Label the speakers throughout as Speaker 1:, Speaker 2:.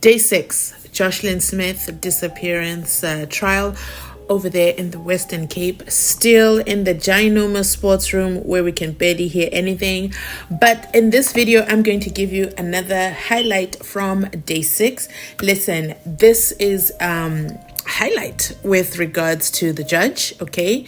Speaker 1: Day 6, JOSHLIN Smith disappearance trial over there in the Western Cape, still in the ginormous sports room where we can barely hear anything. But in this video, I'm going to give you another highlight from Day 6. Listen, this is highlight with regards to the judge, okay?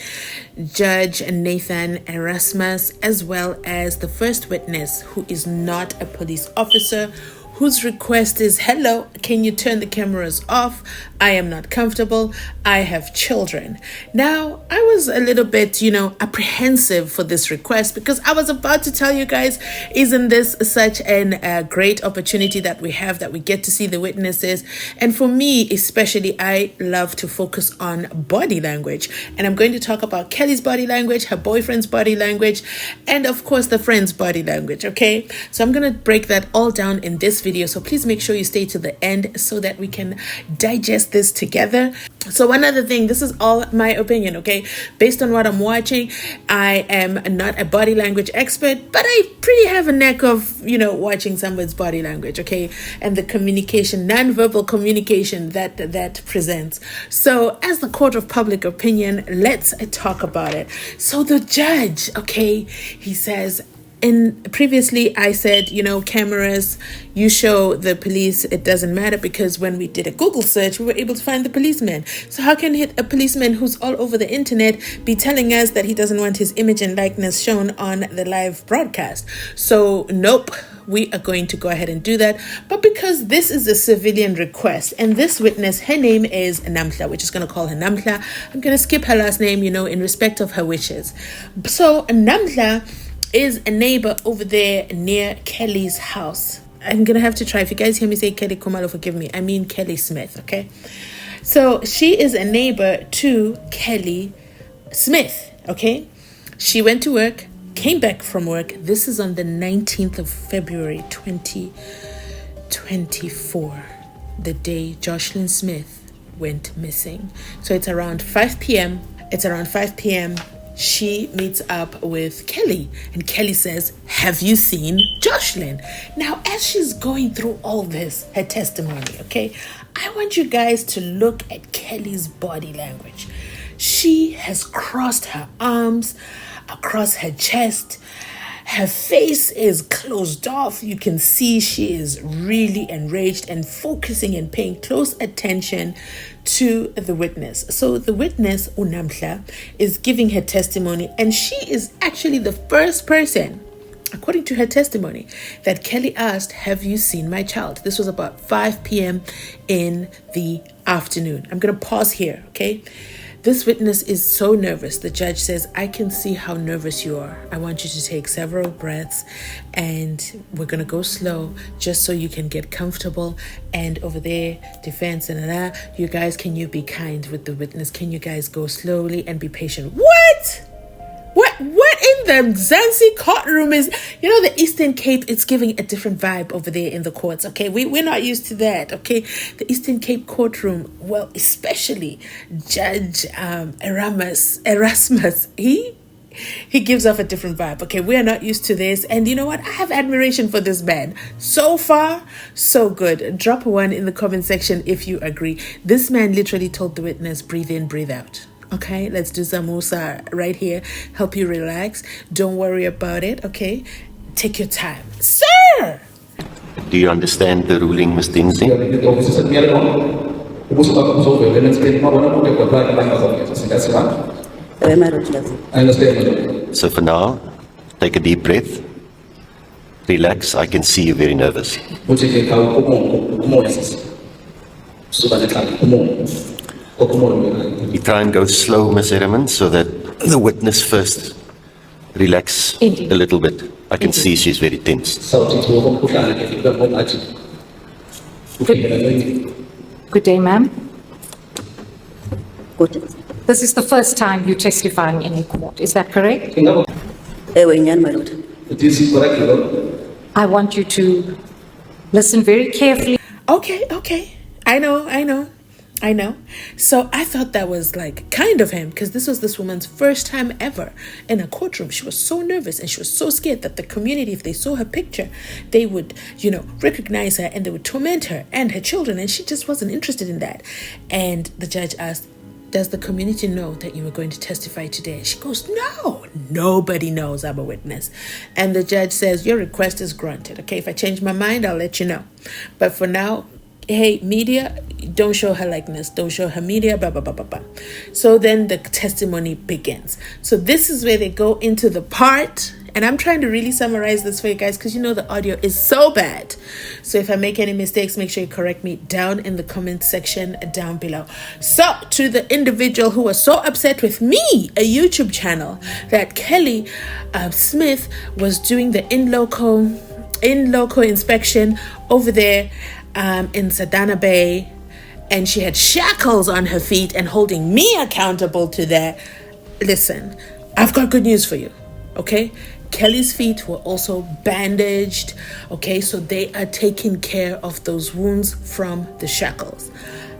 Speaker 1: Judge Nathan Erasmus, as well as the first witness, who is not a police officer, whose request is, hello, can you turn the cameras off? I am not comfortable. I have children. Now, I was a little bit, apprehensive for this request because I was about to tell you guys, isn't this such a great opportunity that we have, that we get to see the witnesses? And for me, especially, I love to focus on body language. And I'm going to talk about Kelly's body language, her boyfriend's body language, and of course, the friend's body language, okay? So I'm going to break that all down in this video. So please make sure you stay to the end so that we can digest this together. So one other thing, this is all my opinion, okay? Based on what I'm watching, I am not a body language expert, but I pretty have a knack of, watching somebody's body language, okay? And the communication, non-verbal communication that presents. So as the court of public opinion, let's talk about it. So the judge, okay, he says, and previously I said, cameras, you show the police, it doesn't matter, because when we did a Google search, we were able to find the policeman. So how can a policeman who's all over the internet be telling us that he doesn't want his image and likeness shown on the live broadcast? So nope, we are going to go ahead and do that. But because this is a civilian request, and this witness, her name is Namhla, we're just going to call her Namhla. I'm going to skip her last name, in respect of her wishes. So Namhla is a neighbor over there near Kelly's house. I'm gonna have to try. If you guys hear me say Kelly Kumalo, forgive me. I mean Kelly Smith, okay? So she is a neighbor to Kelly Smith, okay? She went to work, came back from work. This is on the 19th of February, 2024, the day JOSHLIN Smith went missing. So it's around 5 p.m. She meets up with Kelly, and Kelly says, have you seen JOSHLIN? Now, as she's going through all this, her testimony, okay, I want you guys to look at Kelly's body language. She has crossed her arms across her chest. Her face is closed off. You can see she is really enraged and focusing and paying close attention to the witness. So the witness, Unamhla, is giving her testimony, and she is actually the first person, according to her testimony, that Kelly asked, have you seen my child? This was about 5 p.m. in the afternoon. I'm going to pause here, okay? This witness is so nervous. The judge says, I can see how nervous you are. I want you to take several breaths, and we're going to go slow just so you can get comfortable. And over there, defense, and you guys, can you be kind with the witness? Can you guys go slowly and be patient? What in the Mzansi courtroom is, the Eastern Cape, it's giving a different vibe over there in the courts, okay? We're not used to that, okay? The Eastern Cape courtroom, well, especially Judge Erasmus, he gives off a different vibe, okay? We are not used to this, and you know what? I have admiration for this man. So far, so good. Drop a 1 in the comment section if you agree. This man literally told the witness, breathe in, breathe out. Okay, let's do some Musa right here. Help you relax. Don't worry about it, okay? Take your time. Sir!
Speaker 2: Do you understand the ruling, Ms. Dinsley?
Speaker 3: I understand.
Speaker 2: So for now, take a deep breath. Relax. I can see you very nervous. You try and go slow, Ms. Ehrman, so that the witness first relax a little bit. I can see she's very tense.
Speaker 4: Good day, ma'am.
Speaker 3: Good.
Speaker 4: This is the first time you're testifying in a court, is that correct?
Speaker 3: My lord.
Speaker 5: It is correct, Lord.
Speaker 4: I want you to listen very carefully.
Speaker 1: Okay. I know. I know. So I thought that was like kind of him, because this was this woman's first time ever in a courtroom. She was so nervous and she was so scared that the community, if they saw her picture, they would, recognize her and they would torment her and her children. And she just wasn't interested in that. And the judge asked, does the community know that you were going to testify today? And she goes, no, nobody knows I'm a witness. And the judge says, your request is granted. Okay, if I change my mind, I'll let you know. But for now, hey, media, don't show her likeness, don't show her media, blah, blah, blah, blah, blah. So then the testimony begins. So this is where they go into the part, and I'm trying to really summarize this for you guys because the audio is so bad. So if I make any mistakes, make sure you correct me down in the comment section down below. So to the individual who was so upset with me, a YouTube channel, that Kelly Smith was doing the in loco inspection over there in Sadana Bay, and she had shackles on her feet and holding me accountable to that. Listen, I've got good news for you, okay? Kelly's feet were also bandaged, okay? So they are taking care of those wounds from the shackles.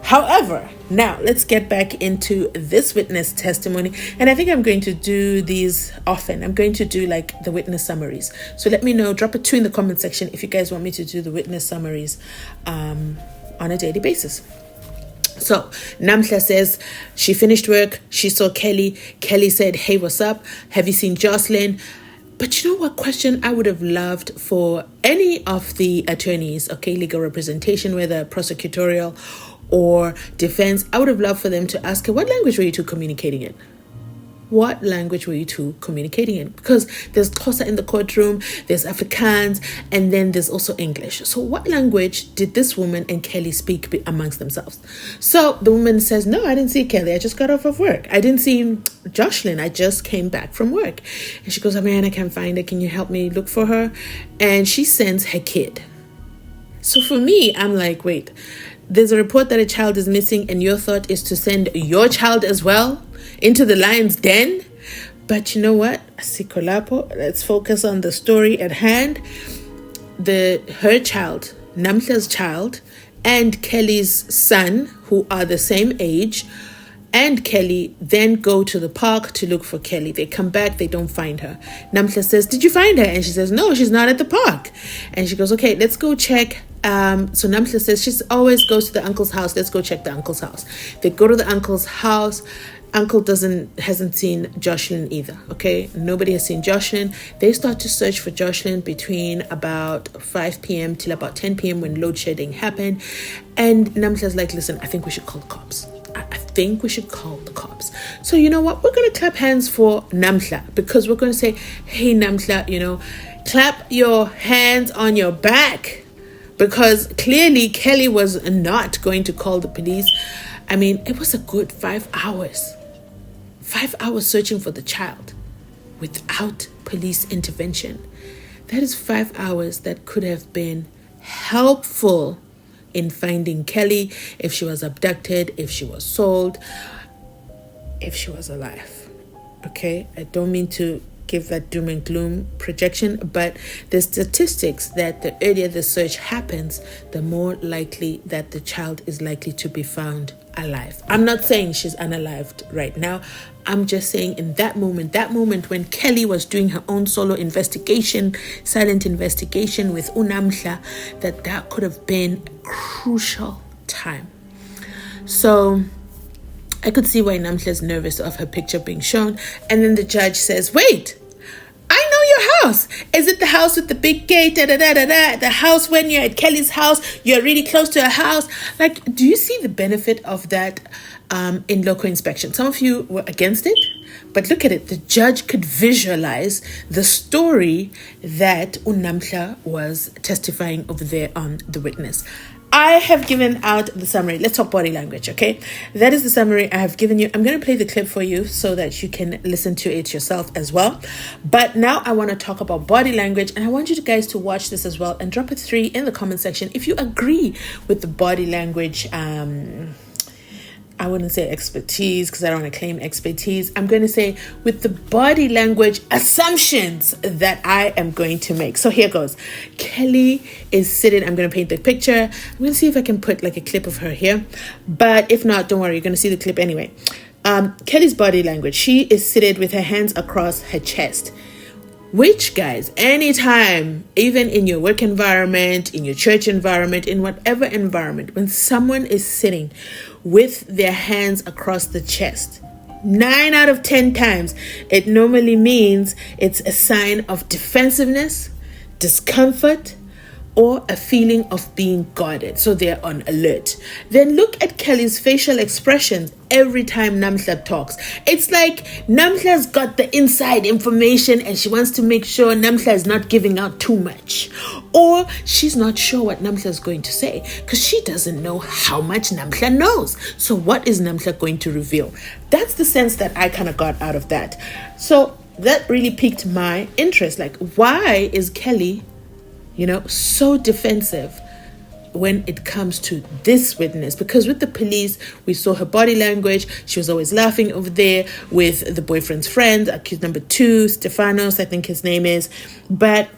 Speaker 1: However, now let's get back into this witness testimony. And I think I'm going to do these often. I'm going to do like the witness summaries. So let me know, drop a 2 in the comment section if you guys want me to do the witness summaries on a daily basis. So Namhla says she finished work. She saw Kelly. Kelly said, hey, what's up? Have you seen JOSHLIN? But you know what question I would have loved for any of the attorneys, okay, legal representation, whether prosecutorial or defense, I would have loved for them to ask her, what language were you two communicating in? What language were you two communicating in? Because there's Xhosa in the courtroom, there's Afrikaans, and then there's also English. So what language did this woman and Kelly speak amongst themselves? So the woman says, no, I didn't see Kelly. I just got off of work. I didn't see JOSHLIN. I just came back from work. And she goes, oh man, I can't find her. Can you help me look for her? And she sends her kid. So for me, I'm like, wait, there's a report that a child is missing and your thought is to send your child as well into the lion's den? But you know what? Sikolapo, let's focus on the story at hand. Her child, Namhla's child, and Kelly's son, who are the same age, and Kelly then go to the park to look for Kelly. They come back, they don't find her. Namhla says, did you find her? And she says, no, she's not at the park. And she goes, okay, let's go check. So Namhla says, she always goes to the uncle's house. Let's go check the uncle's house. They go to the uncle's house. Uncle hasn't seen JOSHLIN either, okay? Nobody has seen JOSHLIN. They start to search for JOSHLIN between about 5 p.m. till about 10 p.m. when load shedding happened. And Namhla's like, listen, I think we should call the cops. I think we should call the cops. So you know what? We're going to clap hands for Namhla, because we're going to say, hey, Namhla, clap your hands on your back, because clearly Kelly was not going to call the police. I mean, it was a good 5 hours. 5 hours searching for the child without police intervention. That is 5 hours that could have been helpful in finding Kelly, if she was abducted, if she was sold, if she was alive. Okay, I don't mean to give that doom and gloom projection, but the statistics that the earlier the search happens, the more likely that the child is likely to be found alive. I'm not saying she's unalived right now. I'm just saying in that moment when Kelly was doing her own solo investigation, silent investigation with Unamhla, that could have been a crucial time. So I could see why Namhla's nervous of her picture being shown. And then the judge says, wait, I know your house. Is it the house with the big gate? The house when you're at Kelly's house, you're really close to her house. Like, do you see the benefit of that in local inspection? Some of you were against it, but look at it. The judge could visualize the story that Unamhla was testifying over there on the witness. I have given out the summary. Let's talk body language, okay? That is the summary I have given you. I'm going to play the clip for you so that you can listen to it yourself as well. But now I want to talk about body language, and I want you guys to watch this as well and drop a 3 in the comment section if you agree with the body language I wouldn't say expertise because I don't want to claim expertise. I'm going to say with the body language assumptions that I am going to make. So here goes. Kelly is sitting. I'm going to paint the picture. I'm going to see if I can put like a clip of her here. But if not, don't worry. You're going to see the clip anyway. Kelly's body language. She is seated with her hands across her chest. Which, guys, anytime, even in your work environment, in your church environment, in whatever environment, when someone is sitting with their hands across the chest, 9 out of 10 times, it normally means it's a sign of defensiveness, discomfort, or a feeling of being guarded. So they're on alert. Then look at Kelly's facial expressions every time Namhla talks. It's like Namhla's got the inside information and she wants to make sure Namhla is not giving out too much. Or she's not sure what Namhla is going to say because she doesn't know how much Namhla knows. So what is Namhla going to reveal? That's the sense that I kind of got out of that. So that really piqued my interest. Like, why is Kelly so defensive when it comes to this witness? Because with the police, we saw her body language. She was always laughing over there with the boyfriend's friend, accused number 2, Stefanos, I think his name is. But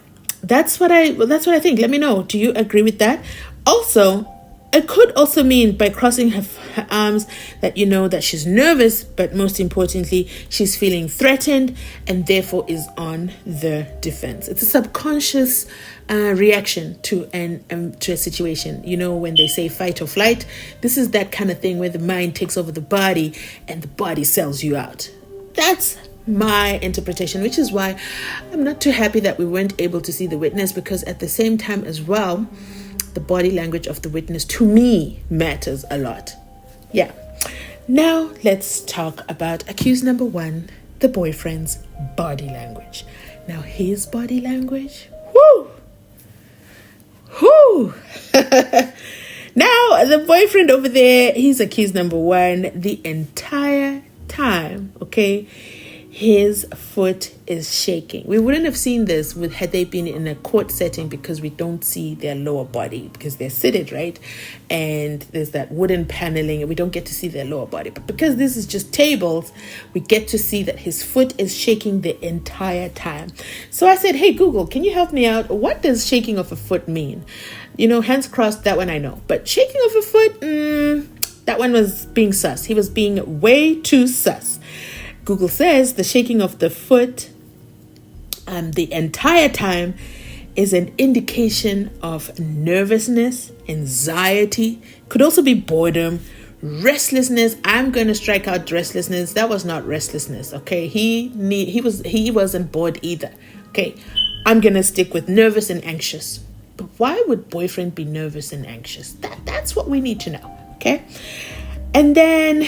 Speaker 1: that's what I think. Let me know. Do you agree with that? Also, it could also mean by crossing her arms that that she's nervous, but most importantly, she's feeling threatened and therefore is on the defense. It's a subconscious reaction to a situation. When they say fight or flight, this is that kind of thing where the mind takes over the body and the body sells you out. That's my interpretation, which is why I'm not too happy that we weren't able to see the witness, because at the same time as well, the body language of the witness to me matters a lot. Yeah. Now let's talk about accused number 1, the boyfriend's body language. Now his body language, Now the boyfriend over there, he's accused number 1 the entire time, okay? His foot is shaking. We wouldn't have seen this had they been in a court setting, because we don't see their lower body because they're seated, right? And there's that wooden paneling and we don't get to see their lower body. But because this is just tables, we get to see that his foot is shaking the entire time. So I said, hey, Google, can you help me out? What does shaking of a foot mean? Hands crossed, that one I know. But shaking of a foot, that one was being sus. He was being way too sus. Google says the shaking of the foot the entire time is an indication of nervousness, anxiety, could also be boredom, restlessness. I'm going to strike out restlessness. That was not restlessness, okay? He wasn't bored either, okay? I'm going to stick with nervous and anxious. But why would boyfriend be nervous and anxious? That's what we need to know, okay? And then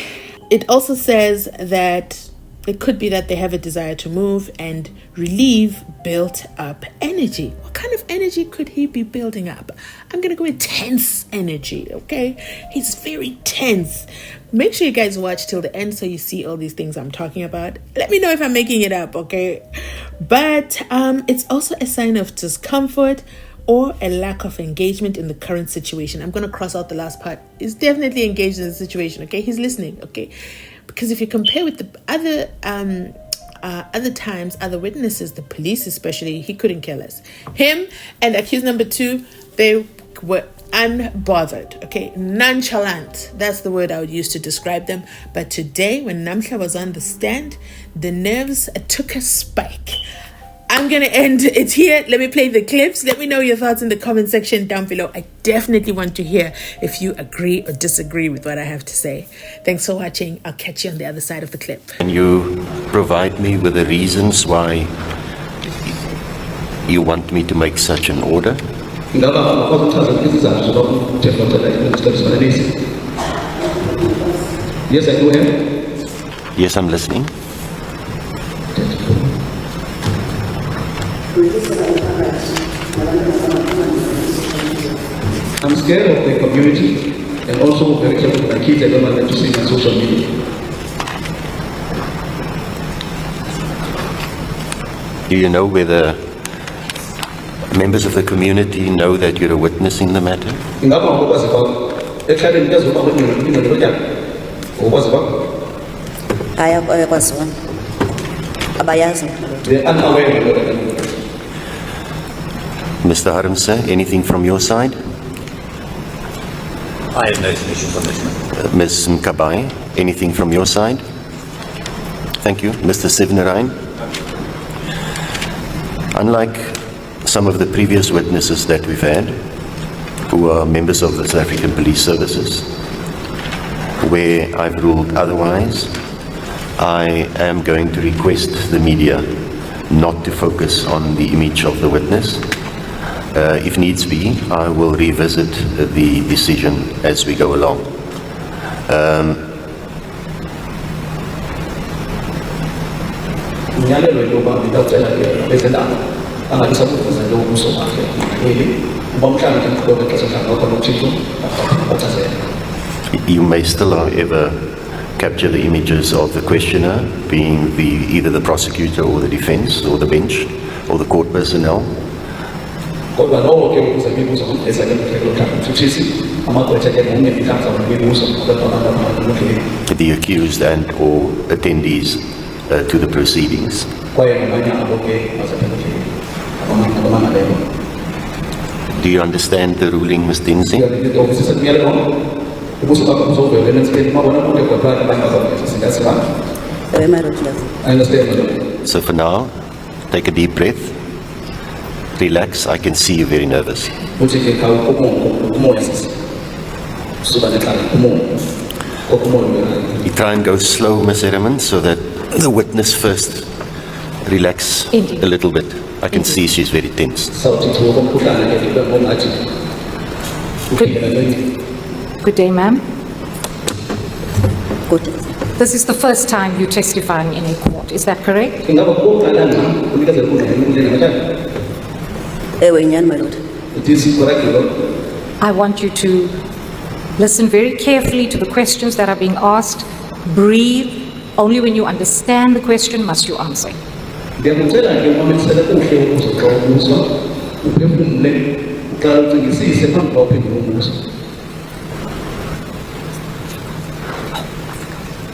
Speaker 1: it also says that it could be that they have a desire to move and relieve built up energy. What kind of energy could he be building up? I'm going to go with tense energy, okay? He's very tense. Make sure you guys watch till the end so you see all these things I'm talking about. Let me know if I'm making it up, okay? But it's also a sign of discomfort or a lack of engagement in the current situation. I'm going to cross out the last part. He's definitely engaged in the situation, okay? He's listening, okay? Because if you compare with the other times, other witnesses, the police especially, he couldn't care less. Him and accused number 2, they were unbothered, okay? Nonchalant. That's the word I would use to describe them. But today, when Namhla was on the stand, the nerves took a spike. I'm going to end it here. Let me play the clips. Let me know your thoughts in the comment section down below. I definitely want to hear if you agree or disagree with what I have to say. Thanks for watching. I'll catch you on the other side of the clip.
Speaker 2: Can you provide me with the reasons why you want me to make such an order?
Speaker 5: Yes, I do have.
Speaker 2: Yes, I'm listening.
Speaker 5: I'm scared of the community and also very careful with my kids. I don't want them to see my social media.
Speaker 2: Do you know whether members of the community know that you're a witness in the matter?
Speaker 5: Ngokwazi kwakho?
Speaker 3: Ayakwaziwa. Abayazi.
Speaker 5: They're unaware of what I'm doing.
Speaker 2: Mr. Harmse, anything from your side?
Speaker 6: I have no submission from this.
Speaker 2: Ms. Mkabai, anything from your side? Thank you. Mr. Sivnarain? Unlike some of the previous witnesses that we've had, who are members of the South African Police Services, where I've ruled otherwise, I am going to request the media not to focus on the image of the witness. If needs be, I will revisit the decision as we go along.
Speaker 5: Umyalelo yoba ngitawucela ke bezendaba angabisakuvuza lo buso bakhe eli uba mhlawumbe ngikubona xesha njalo khona uThixo achazela.
Speaker 2: You may still, however, capture the images of the questioner, being either the prosecutor or the defense or the bench or the court personnel.
Speaker 5: Kodwa lowo ke ukuze imibuzo ngomdesa ke ngikelo mhlawumbe uThixo amagqwetha ke ngomnye mhlawumbe ngemibuzo kodwa abantu abamhlophe.
Speaker 2: The accused and or attendees to the proceedings.
Speaker 5: Kwaye ngamanye abo ke bazaphendula abamangaleyo.
Speaker 2: Do you understand the ruling, Ms. Dinzi?
Speaker 5: Ofisa umyalelo ubuso bakho buzovela enensikeni mabona bonke kodwa abanye bazawuyenza singasibani.
Speaker 3: My lord, yes.
Speaker 5: I understand, my lord.
Speaker 2: So for now, take a deep breath. Relax. I can see you very nervous.
Speaker 5: Uthi ke umoya sisi. Suba neqala umoya.
Speaker 2: You try and go slow, Ms. Ehrman, so that the witness first relax
Speaker 4: Indeed.
Speaker 2: a little bit. I can see she's very tense.
Speaker 4: Good day, ma'am.
Speaker 3: Good.
Speaker 4: This is the first time you're testifying in a court, is that correct?
Speaker 3: My lord.
Speaker 5: It is correct, my lord.
Speaker 4: I want you to listen very carefully to the questions that are being asked. Breathe. Only when you understand the question must you answer.
Speaker 5: Ndiyakucela ke umamisele kuhle ukuze xa ubuzwa uphefumule uqala ucingisise phambi kokuba uphendule umbuzo.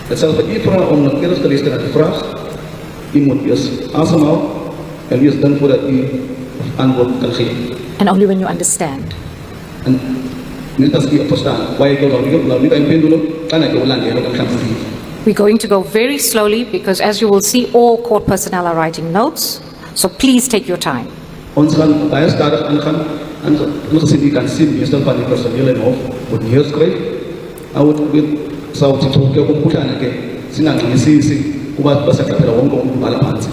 Speaker 5: Dit sal vir u vra om noukeurig te luister na die vraag. U moet eers asemhaal en wees dan voordat u antwoord kan gee.
Speaker 4: And only when you understand.
Speaker 5: En net as u verstaan, waar jy nou nie kan pendule, kan ek ulandela kamhlanje.
Speaker 4: We're going to go very slowly because, as you will see, all court personnel are writing notes. So please take your time.
Speaker 5: Ons gaan baie stadig aangaan en gesien u kan sien meestal van die personeel en hof word neerskryf. Sou Thixo ke kumkhuhlane ke singanxinisisi kuba basaqaphela wonke umuntu ubhala phansi.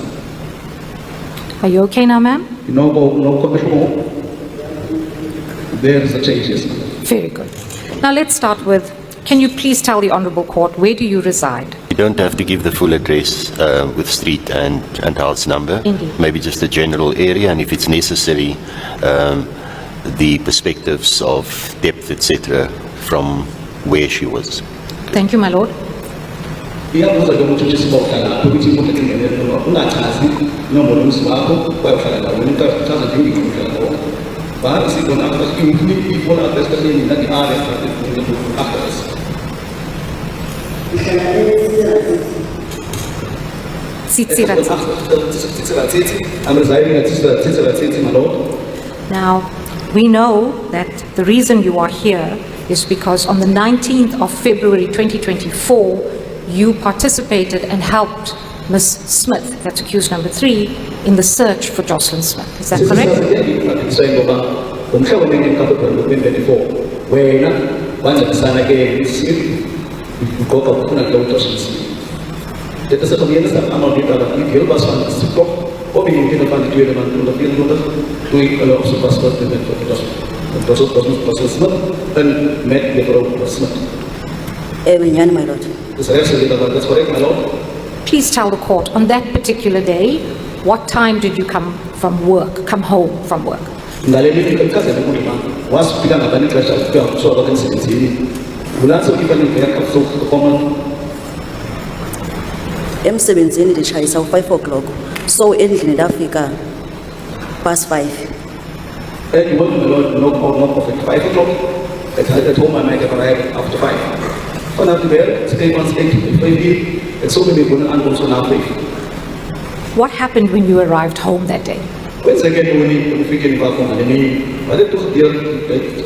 Speaker 4: Are you okay now, ma'am?
Speaker 5: Nokho there is a change, yes.
Speaker 4: Very good. Now let's start with, can you please tell the Honourable Court, where do you reside?
Speaker 2: You don't have to give the full address with street and house number.
Speaker 4: Indeed.
Speaker 2: Maybe just a general area, and if it's necessary, the perspectives of depth, etc., from where she was.
Speaker 4: Thank you, my lord.
Speaker 5: Iyabuza ke umuntu uSibawuhlala ukuthi umuntu engenelelo ungachazi inombolo yomsibakho kwayohlala ndawo umuntu achaza nje ngihlala ndawo. Bathi sikona ukuthi ifona address ka yini nadi area address. I'm residing at Tsitsi, my lord.
Speaker 4: Now, we know that the reason you are here is because on the 19th of February 2024, you participated and helped Ms. Smith, that's accused number 3, in the search for JOSHLIN Smith. Is that correct?
Speaker 3: My lord.
Speaker 5: That's correct, my lord.
Speaker 4: Please tell the court, on that particular day, what time did you come home from work?
Speaker 3: Emsebenzini nditshayisa 5 o'clock. So endlini ndafika past 5.
Speaker 5: And you want my lord, no perfect 5 o'clock. At home I might have arrived after 5. Vanaf die werk, ze kijken ons kijken, en zo ben ik gewoon aankomst van Afrika.
Speaker 4: What happened when you arrived home that day?
Speaker 5: When ze kijken hoe ik fikir niet van en wat heb toch gedeeld,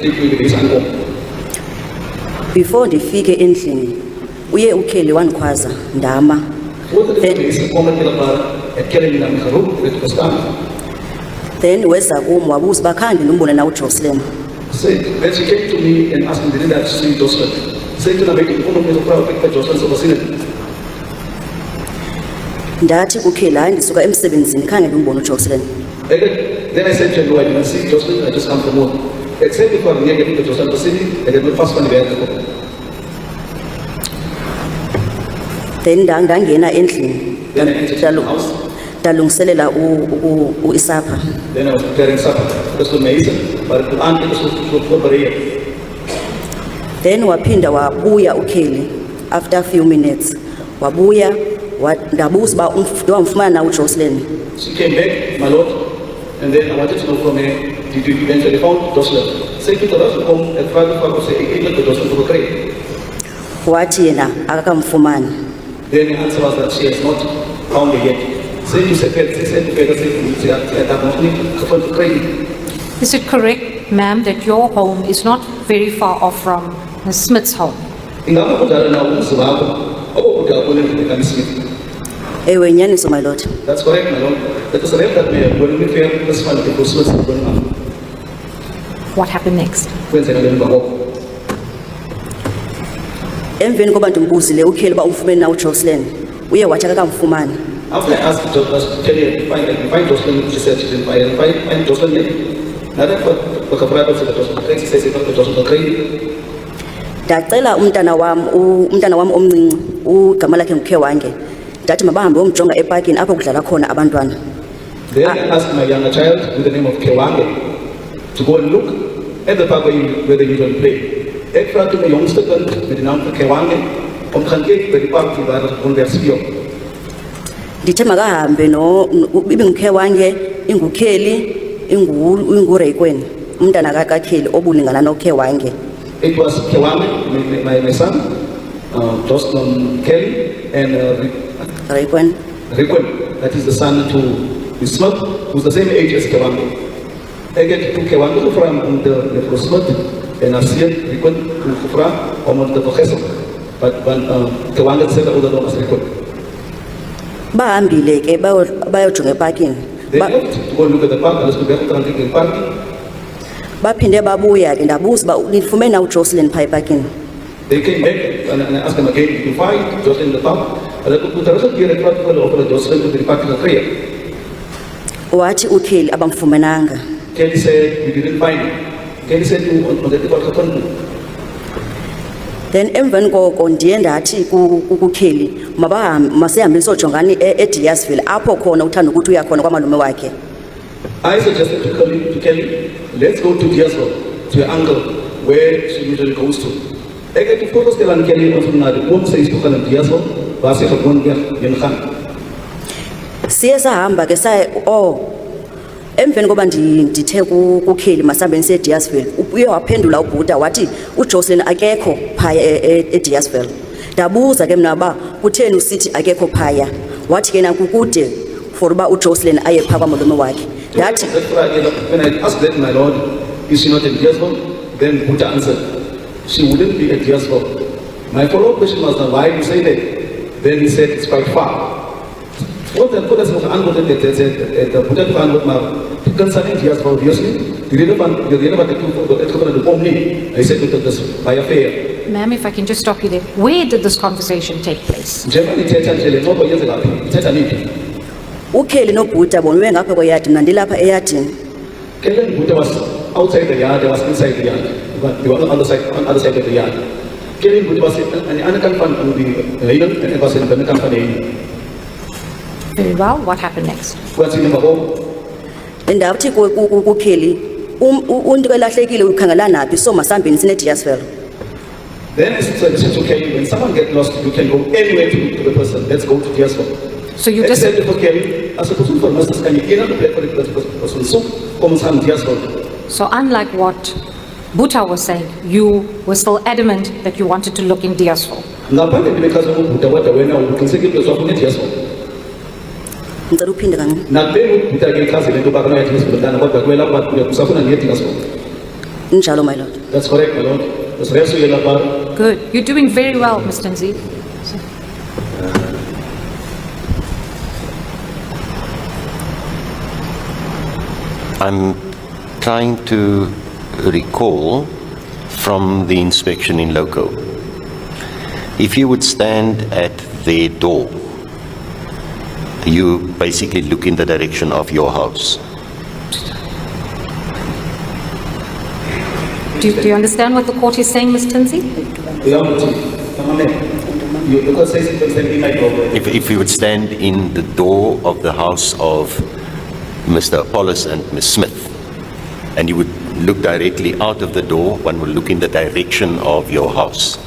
Speaker 5: ik wil deze aankomen.
Speaker 3: Before ndifike endlini uye ukheli wandikhwaza ndama. Then weza kum wabuza uba khange ndimbone na uJOSHLIN.
Speaker 5: Then she came to me and asked me, did I see JOSHLIN? Say to me, JOSHLIN so was in
Speaker 3: Ndathi kukheli hayi ndisuka emsebenzini khange ndimbone uJOSHLIN.
Speaker 5: Then I said to her, I didn't see JOSHLIN, I just come from work. Except if I'm getting to JOSHLIN City, I get my first one there.
Speaker 3: Then ndangena endlini
Speaker 5: Then I entered the house.
Speaker 3: ndalungiselela isapha.
Speaker 5: Then I was preparing supper. Because the mason, but the aunt was preparing.
Speaker 3: Then waphinda wabuya ukheli after a few minutes. Wabuya ndabuza uba wamfumana na uJOSHLIN.
Speaker 5: She came back, my lord, and then I wanted to know from her, did you eventually found JOSHLIN? Say to us, come and try to say, I got the JOSHLIN to create.
Speaker 3: Wathi yena akakamfumani.
Speaker 5: Then the answer was that she has not found it yet. Say to secretary, say to Peter, say to create.
Speaker 4: Is it correct, ma'am, that your home is not very far off from Ms. Smith's home?
Speaker 3: Ewe nyaniso my lord.
Speaker 5: That's correct, my lord. That is correct that we are going to be fair this one because Smith is going on.
Speaker 4: What happened next?
Speaker 3: Emveni koba ndimbuzile ukheli uba umfumene na uJOSHLIN uye wathi akakamfumani.
Speaker 5: After I asked to tell her, find JOSHLIN, she said she didn't find JOSHLIN yet. Nada kwa kaprado se JOSHLIN, she says it's JOSHLIN create.
Speaker 3: Ndacela umntana wam omncinci ugama lakhe nguKhewange. Ndathi mabahambe umjonga eparkini apho kudlala khona abantwana.
Speaker 5: Then I asked my younger child with the name of Kewange to go and look at the park where they usually play. Ik vraag toen mijn jongste kind met de naam van Kewange om te gaan kijken bij de park waar het conversio.
Speaker 3: Ndithe makahambe ibinguKhewange ingukheli inguRekweni umntana kaKheli obulingana noKhewange.
Speaker 5: It was Kewange, my son, Kelly, and
Speaker 3: Rekwen.
Speaker 5: Rekwen, that is the son to Ms. Smith, who's the same age as Kewange. I get to Kewange from the Smith, and I see Rekwen from the professor. But when Kewange said that was Rekwen.
Speaker 3: Bahambile ke bayojonga eparkini.
Speaker 5: They went to go look at the park, let's go back to the park.
Speaker 3: Baphinde babuya ke ndabuza uba nifumene na uJOSHLIN phaa eparkini.
Speaker 5: They came back and I asked them again, did you find JOSHLIN in the park? And I could tell us that you're a practical offer JOSHLIN to the park in the career.
Speaker 3: Wathi ukheli abamfumenanga.
Speaker 5: Kelly said, we didn't find him. Kelly said, on the park happened.
Speaker 3: Then emveni koko ndiye ndathi kukheli masihambe sojongani eDeersville apho khona uthanda ukuthi uya khona kwamalume wakhe.
Speaker 5: I suggested to Kelly, let's go to Deersville, to your uncle, where she usually goes to. I get to focus on Kelly on the home says to Kelly Deersville, was he had one year in Khan.
Speaker 3: Siye sahamba ke emveni koba ndithe kukheli masihambe nisiye eDeersville uye waphendula ubhuda wathi uJOSHLIN akekho phaya eDeersville. Ndabuza ke mna uba kutheni usithi akekho phaya. Wathi ke nakukude for uba uJOSHLIN aye phaa kwamalume wakhe. Ndathi
Speaker 5: when I asked that, my lord, is she not in Deersville? Then Buddha answered, she wouldn't be at Deersville. My follow-up question was, why do you say that? Then he said, it's quite far. What the Buddha said, the Buddha found my concerning Deersville, obviously, the relevant the only, I said, this by affair.
Speaker 4: Ma'am, if I can just stop you there. Where did this conversation take place?
Speaker 5: Generally,
Speaker 3: ukheli nobhuda bona uye ngapha kweyadi mna ndilapha eyadini.
Speaker 5: Kelly and Buddha was outside the yard, I was inside the yard. But they were on the other side of the yard. Kelly and Buddha was in an company on the island, and it was in the company.
Speaker 4: Very well. What happened next?
Speaker 5: What's in the home?
Speaker 3: Ndathi kukheli umuntu elahlekile ukhangela naphi so masihambeni sine Deersville.
Speaker 5: Then I said to Kelly, when someone gets lost, you can go anywhere to the person. Let's go to Deersville.
Speaker 4: So you just
Speaker 5: said for Kelly, as a person for Masters, can you get on the play for the person? So, come some Deersville.
Speaker 4: So unlike what Buta was saying you were still adamant that you wanted to look in Deersville.
Speaker 5: Ngaphandle ndibechaza uBhuta kodwa wena uqinisekile uzofuna eDeersville.
Speaker 3: Ngicela uphinde kancane.
Speaker 5: Nakubeni uBhuta ke ichazile into yoba kunoya eDeersville kodwa kumele ukuba usafuna ndiye eDeersville.
Speaker 3: Injalo my lord.
Speaker 5: That's correct, my lord. Usireyasuyela lapha.
Speaker 4: Good. You're doing very well, Mr. Nzi.
Speaker 2: I'm trying to recall from the inspection in loco. If you would stand at their door, you basically look in the direction of your house.
Speaker 4: Do you understand what the court is saying, Mr. Nzi?
Speaker 2: If you would stand in the door of the house of Mr. Apollos and Ms. Smith, and you would look directly out of the door, one will look in the direction of your house.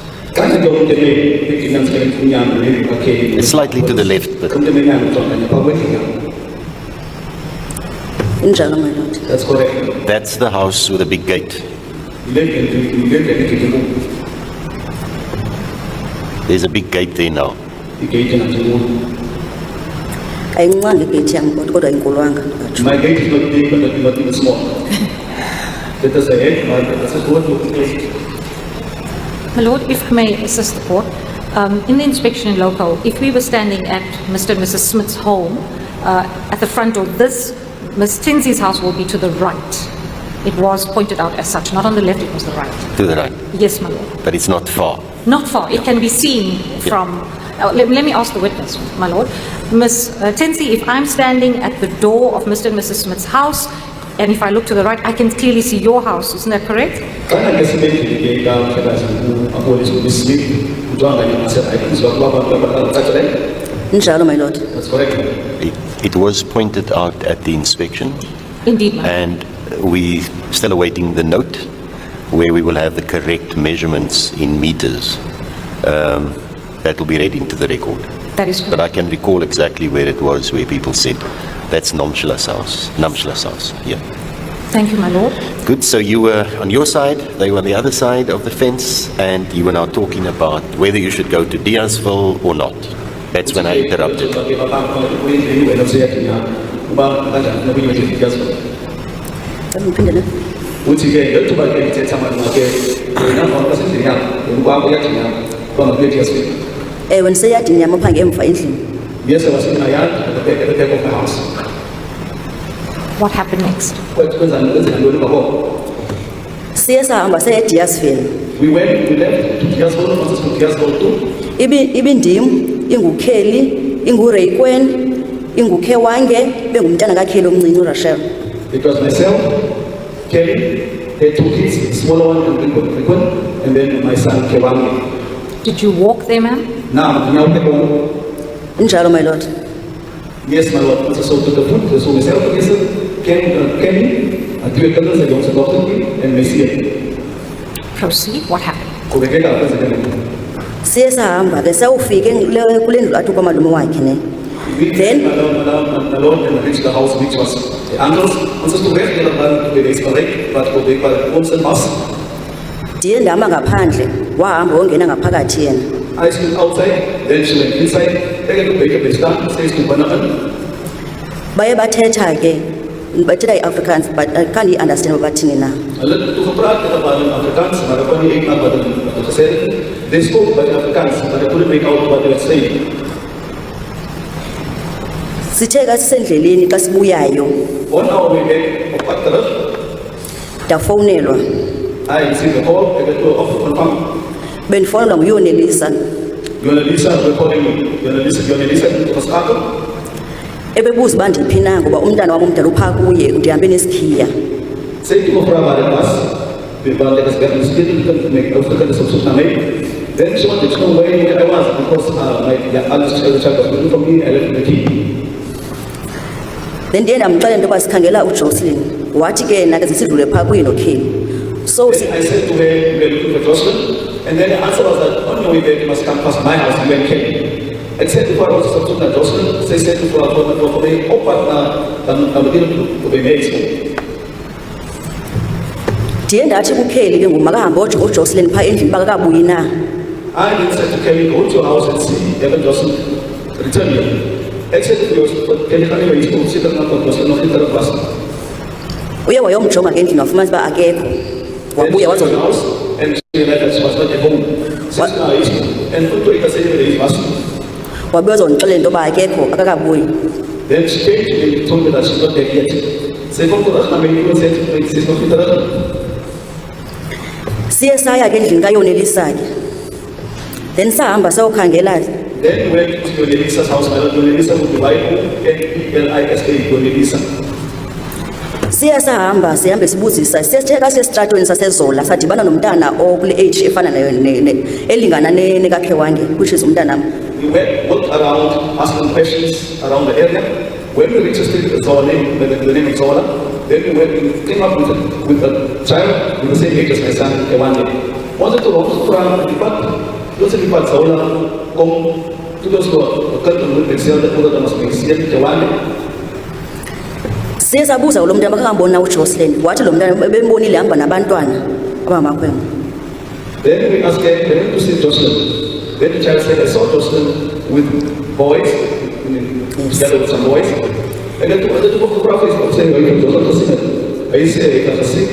Speaker 2: It's slightly to the left, but
Speaker 3: Injalo my lord.
Speaker 5: That's correct.
Speaker 2: that's the house with a big gate. There's a big gate there now.
Speaker 3: Ayincane igate yami kodwa inkulwanga.
Speaker 5: My gate is not big, but not even small. That is the head, that's a good.
Speaker 4: My lord, if I may assist the court, in the inspection in loco, if we were standing at Mr. and Mrs. Smith's home, at the front door, Ms. Tinsley's house will be to the right. It was pointed out as such, not on the left, it was the right.
Speaker 2: To the right.
Speaker 4: Yes, my lord.
Speaker 2: But it's not far.
Speaker 4: Not far. It can be seen from... let me ask the witness, my lord. Ms. Tinsley, if I'm standing at the door of Mr. and Mrs. Smith's house, and if I look to the right, I can clearly see your house. Isn't that correct?
Speaker 3: Injalo my lord.
Speaker 5: That's correct.
Speaker 2: It was pointed out at the inspection,
Speaker 4: Indeed, my lord.
Speaker 2: and we're still awaiting the note where we will have the correct measurements in meters. That will be read into the record.
Speaker 4: That is
Speaker 2: But
Speaker 4: correct.
Speaker 2: I can recall exactly where it was, where people said, that's Namshala's house. Yeah.
Speaker 4: Thank you, my lord.
Speaker 2: Good, so you were on your side, they were on the other side of the fence, and you were now talking about whether you should go to Deersville or not. That's when I interrupted.
Speaker 3: Ngiphinde ne.
Speaker 5: Uthi ke lethuba ke ithetha manje ke wena ngoba sendini yakho ngoba uyathina kwanga kuyethi yasifika.
Speaker 3: Ewe niseyadini yami phange emva endlini.
Speaker 5: Yes, I was in my yard at the back of the house.
Speaker 4: What happened next?
Speaker 5: Kwenza ntoni babo?
Speaker 3: Siye sahamba saya eDeersville.
Speaker 5: We left to Deersville, once to Deersville too.
Speaker 3: Ibindim ingukheli, inguRayquen, ingukhewange bengumntana kakheli omncinci uRachel.
Speaker 5: It was myself, Kelly, had two kids, the smaller one and then my son Kewangi.
Speaker 4: Did you walk there, ma'am?
Speaker 5: Now,
Speaker 3: Injalo my lord.
Speaker 5: yes, my lord, once I saw to the foot, so myself, Kelly, I do a couple of things about it, and Messi.
Speaker 4: Proceed. What happened?
Speaker 3: Siye sahamba ke sawufika kule ndlu athi kwamalume wakhe ne. Then
Speaker 5: my lord, and reached the house which was the uncle's. Once to where they expect, but they were also mass.
Speaker 3: ndiye ndihamba ngaphandle wahamba wongena ngaphakathi yena.
Speaker 5: I stood outside, then she went inside, taken to bake a stand, says to Banaman.
Speaker 3: Baye bathetha ke bathetha iAfrikaans but I can't understand bathini na.
Speaker 5: A little to praat about Afrikaans, but I couldn't make out what they said. They spoke by Afrikaans, but I couldn't make out what they were saying.
Speaker 3: Sithe ka sisendleleni xa sibuyayo
Speaker 5: 1 hour we back of Patras,
Speaker 3: ndafowunelwa
Speaker 5: I received a call, I got to offer confirm.
Speaker 3: bendifowunelwa nguyonelisa
Speaker 5: Yonelisa recording me. Yonelisa was Arthur.
Speaker 3: ebebuza uba ndiphi na ngoba umntana wam omdala uphaa kuye ndihambe nesikhiya.
Speaker 5: Say to her about the bus, but let us get the student to make African substitution made. Then she wanted to know where I was because my other child was looking for me, I left the key.
Speaker 3: Then ndiye ndamxelela into yoba sikhangela uJoShlin wathi ke nake zisidlule phaa kuye nokheli. So
Speaker 5: Then I said to her, we are looking for Joshua. And then the answer was that on your way back, you must come past my house and then came. I said to her, I was talking to Joshua. They said to her, for me, open to be made.
Speaker 3: ndiye ndathi kukheli ke ngoku makahambe uJoShlin phaa endlini bakakabuyi na.
Speaker 5: I didn't say to Kelly, go to your house and see Evan Johnson return here. Except for yours, Kelly Hanley is going to sit on JOSHLIN Unfiltered bus.
Speaker 3: Uye wayomjonga ke endlini wafumanisa uba akekho. Wabuya
Speaker 5: Went to the house and she realized she was not at home. Since now he's and put to say that he's bus.
Speaker 3: wabuya uzondixelela into yoba akekho akakabuyi.
Speaker 5: Then she came to me and told me that she's not dead yet. Say, come to us, I'm going to say she's not filtered.
Speaker 3: Siye saya ke endlini kayonelisa ke. Then sahamba sayokhangela.
Speaker 5: Then we went to Yonelisa's house. Yonelisa would divide N-E-L-I-S-A, Yonelisa.
Speaker 3: Siya sahamba sihambe sibuzisa siyetheka sesitratweni sasezola sadibana nomntana okule age efana nayo elingana nekakhe wange which is umntana.
Speaker 5: We went, walked around, asking questions around the area. When we reached the street, the name is Zola, then we went, we came up with a child with the same age as my son, Kewande. Wanted to walk around the department. Those people Zola, come to those who are curtain with the cell that other must be seen, Kewande.
Speaker 3: Siye sabuza lo mntana bakangambona uJoShlin wathi lo mntana bembonile hamba nabantwana abamakhwenkwe.
Speaker 5: Then we asked them, they went to see JOSHLIN. Then the child said, I saw JOSHLIN with boys, together with some boys. And then the photographer is saying, I say, I can see,